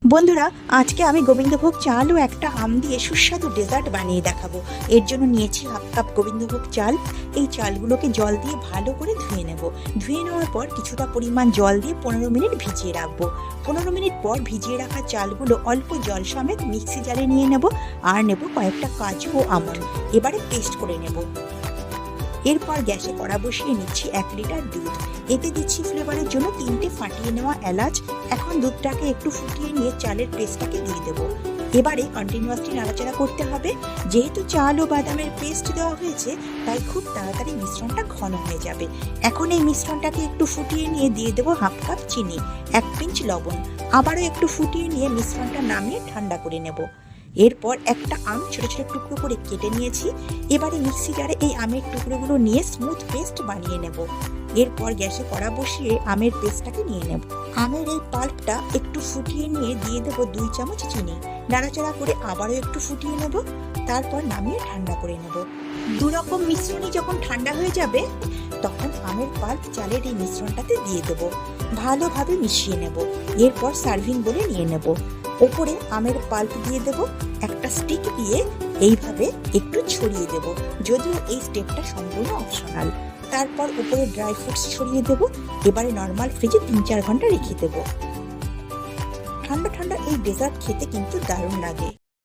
বন্ধুরা, আজকে আমি গোবিন্দভোগ চাল ও একটা আম দিয়ে সুস্বাদু ডেজার্ট বানিয়ে দেখাবো। এর জন্য নিয়েছি হাফ কাপ গোবিন্দভোগ চাল। এই চালগুলোকে জল দিয়ে ভালো করে ধুয়ে নেব। ধুয়ে নেওয়ার পর কিছুটা পরিমাণ জল দিয়ে 15 মিনিট ভিজিয়ে রাখবো। 15 মিনিট পর ভিজিয়ে রাখা চালগুলো অল্প জল সমেত মিক্সি জারে নিয়ে নেব। আর নেব কয়েকটা কাজু ও আমন্ড। এবারে পেস্ট করে নেব। এরপর গ্যাসে কড়া বসিয়ে নিচ্ছি 1 লিটার দুধ। এতে দিচ্ছি ফ্লেভারের জন্য 3টে ফাটিয়ে নেওয়া এলাচ। এখন দুধটাকে একটু ফুটিয়ে নিয়ে চালের পেস্টটাকে দিয়ে দেবো। এবারে কন্টিনিউয়াসলি নাড়াচাড়া করতে হবে। যেহেতু চাল ও বাদামের পেস্ট দেওয়া হয়েছে, তাই খুব তাড়াতাড়ি মিশ্রণটা ঘন হয়ে যাবে। এখন এই মিশ্রণটাকে একটু ফুটিয়ে নিয়ে দিয়ে দেবো হাফ কাপ চিনি, 1 পিঞ্চ লবণ। আবারও একটু ফুটিয়ে নিয়ে মিশ্রণটা নামিয়ে ঠান্ডা করে নেব। এরপর একটা আম ছোট ছোট টুকরো করে কেটে নিয়েছি। এবারে মিক্সি জারে এই আমের টুকরোগুলো নিয়ে স্মুথ পেস্ট বানিয়ে নেব। এরপর গ্যাসে কড়া বসিয়ে আমের পেস্টটাকে নিয়ে নেব। আমের এই পাল্পটা একটু ফুটিয়ে নিয়ে দিয়ে দেবো 2 চামচ চিনি। নাড়াচাড়া করে আবারও একটু ফুটিয়ে নেব। তারপর নামিয়ে ঠান্ডা করে নেব। দুরকম মিশ্রণই যখন ঠান্ডা হয়ে যাবে, তখন আমের পাল্প চালের এই মিশ্রণটাতে দিয়ে দেবো। ভালোভাবে মিশিয়ে নেব। এরপর সার্ভিং বলে নিয়ে নেব। ওপরে আমের পাল্প দিয়ে দেব। একটা স্টিক দিয়ে এইভাবে একটু ছড়িয়ে দেব, যদিও এই স্টেপটা সম্পূর্ণ অপশনাল। তারপর উপরে ড্রাই ফ্রুটস ছড়িয়ে দেব। এবারে নর্মাল ফ্রিজে 3-4 ঘন্টা রেখে দেব। ঠান্ডা ঠান্ডা এই ডেজার্ট খেতে কিন্তু দারুণ লাগে।